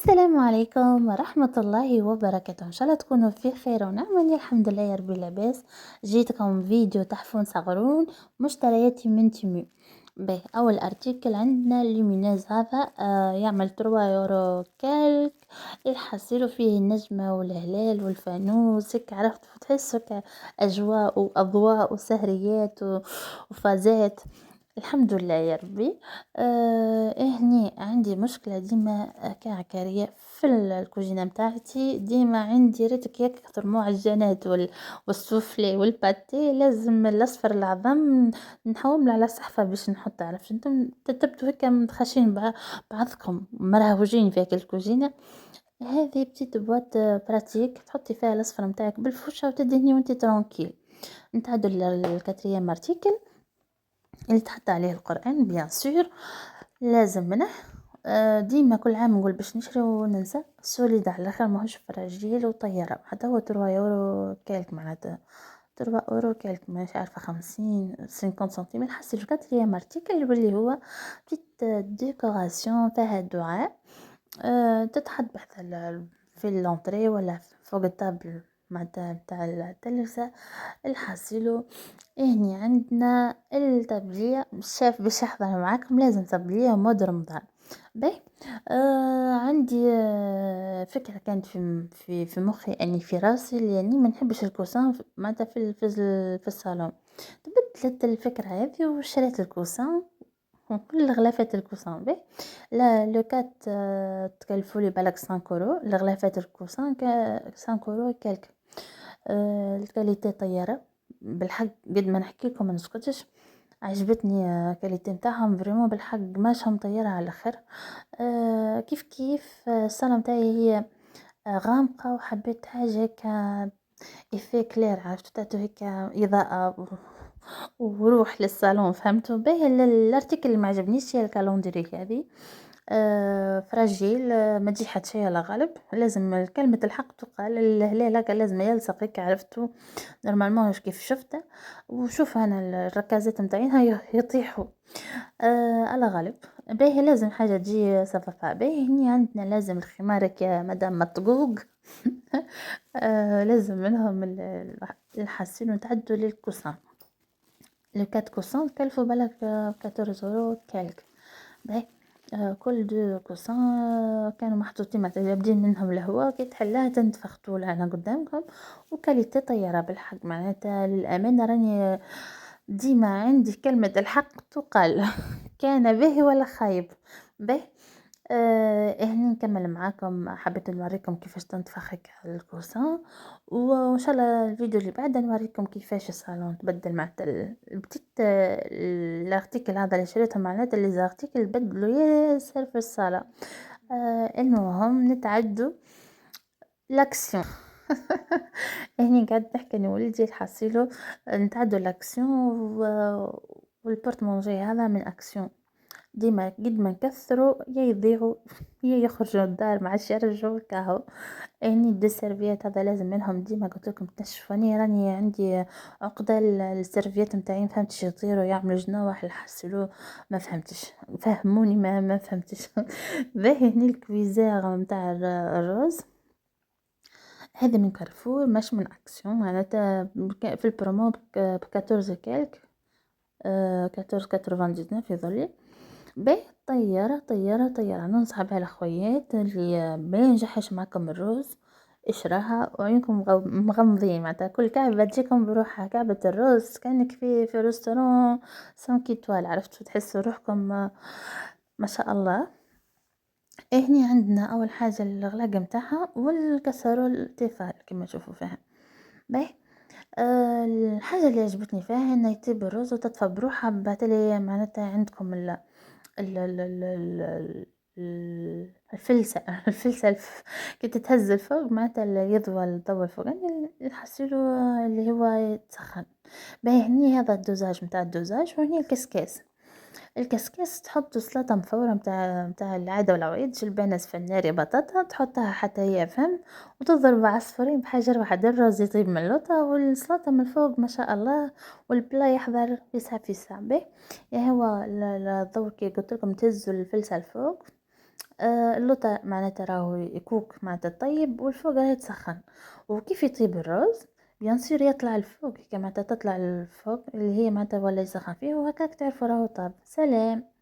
السلام عليكم ورحمة الله وبركاته، إن شاء الله تكونوا في خير ونعم. أنا الحمد لله يا ربي لاباس. جيتكم فيديو تحفون صغرون مشترياتي من تيمو. باهي، أول أرتيكل عندنا اللومينيز هذا يعمل 3 يورو كالك. يحصلوا فيه النجمة والهلال والفانوس، هيك عرفت تحسوا أجواء وأضواء وسهريات وفازات. الحمد لله يا ربي. هني عندي مشكلة ديما كعكارية في الكوجينة متاعتي، ديما عندي ريت كيك كثر معجنات والسوفلي والباتي، لازم الاصفر العظم نحوم على صحفة باش نحط. عرفت انتم تتبتوا هكا متخشين بعضكم مرهوجين في هاك الكوجينة. هذه بتيت بوات براتيك تحطي فيها الاصفر متاعك بالفرشة وتدهني وانت ترونكيل. نتعدوا الكاتريام ارتيكل اللي تحط عليه القرآن بيان سور. لازم منه ديما كل عام نقول باش نشري وننسى سوليد على الاخر، ماهوش فراجيل وطيارة. حتى هو 3 يورو كالك معناتها 3 يورو كالك، مش عارفة 50 نحس الفكات هي مارتيكل واللي هو بتيت ديكوراسيون فيها دعاء. تتحط بحث في اللونتري ولا فوق الطابل متاع التلفزة الحاسيلو. هني عندنا التبلية، الشيف باش يحضر معاكم لازم تبلية مود رمضان. باهي. عندي فكرة كانت في مخي اني في راسي، لاني ما نحبش الكوسان معناتها في الصالون. تبدلت الفكرة هذه وشريت الكوسان وكل غلافات الكوسان. باهي. لا لو كات تكلفولي بالك 5 يورو لغلافات الكوسان 5 يورو كالك. الكاليتي طيارة بالحق، قد ما نحكي لكم ما نسكتش. عجبتني كاليتي نتاعهم فريمون بالحق، قماشهم طيارة على الاخر. كيف كيف الصالة متاعي هي غامقة، وحبيت حاجة هكا إفيه كلير، عرفتو تعطو هكا إضاءة وروح للصالون. فهمتوا؟ باهي الارتيكل اللي ما عجبنيش هي الكالوندري هذه. فراجيل. ما تجي حد شي على غالب، لازم كلمة الحق تقال. الهلال هكا لازم يلصق هيك، عرفتوا نورمالمون كيف شفته. وشوف انا الركازات متاعينها يطيحوا على غالب. باهي لازم حاجة تجي صففة. باهي هني عندنا لازم الخمارك يا مدام مطقوق. لازم منهم الحاسين وتعدوا للكوسان. لو كات كوسان كلفوا بالك 14 يورو كالك. باهي. كل دو كوسان كانوا محطوطين مثلا جابدين منهم الهواء، كي تحلها تنتفخ طول هنا قدامكم. وكاليتي طيارة بالحق، معناتها للأمانة راني ديما عندي كلمة الحق تقال. كان باهي ولا خايب. باهي. هني نكمل معاكم، حبيت نوريكم كيفاش تنتفخ هكا الكوسان. وان شاء الله الفيديو اللي بعده نوريكم كيفاش الصالون تبدل معناتها البتيت الارتيكل هذا اللي شريته، معناتها اللي زارتيكل بدلوا ياسر في الصالة. المهم نتعدوا لاكسيون. هني قاعد نحكي انا ولدي الحصيلو نتعدوا لاكسيون والبورتمونجي هذا من اكسيون. ديما قد ما نكثروا يا يضيعوا يا يخرجوا الدار مع يرجعوا كاهو. يعني دي السيرفيات هذا لازم منهم ديما، قلت لكم تنشفوني راني عندي عقده السيرفيات نتاعي، فهمتش يطيروا يعملوا جناح يحسلوا. ما فهمتش، فهموني ما فهمتش. باهي هني الكويزير نتاع الروز هذا من كارفور مش من اكسيون، معناتها في البرومو ب 14 كالك 14.99 في ظلي. باهي. طيارة ننصح بها الأخويات اللي ما ينجحش معكم الرز، اشراها وعينكم مغمضين، معناتها كل كعبة تجيكم بروحها. كعبة الرز كأنك في ريستوران 5 إيطوال، عرفتوا تحسوا روحكم ما شاء الله. هني عندنا أول حاجة الغلاقة متاعها والكسرول تيفال كما تشوفوا فيها. باهي. الحاجة اللي عجبتني فيها انه يطيب الرز وتطفى بروحها. بعتلي معناتها عندكم الفلسة. كي تتهز الفوق معناتها اللي يضوى الضوء الفوق يعني الحسيلو اللي هو يتسخن. باهي هني هذا الدوزاج متاع الدوزاج، وهني الكسكاس تحط سلطة مفورة متاع العادة والعوايد، جلبانة فناري بطاطا تحطها حتى هي فهم، وتضرب عصفورين بحجر واحد، الرز يطيب من اللوطة والسلطة من فوق ما شاء الله، والبلا يحضر في ساعة به. يعني هو الضوء كي قلت لكم تهزوا الفلسة الفوق اللوطة معناتها راهو يكوك معناتها طيب والفوق راه يتسخن. وكيف يطيب الرز بيان سور يطلع الفوق كي معناتها تطلع الفوق اللي هي معناتها ولا يسخن فيه وهكاك تعرفوا راهو طاب. سلام.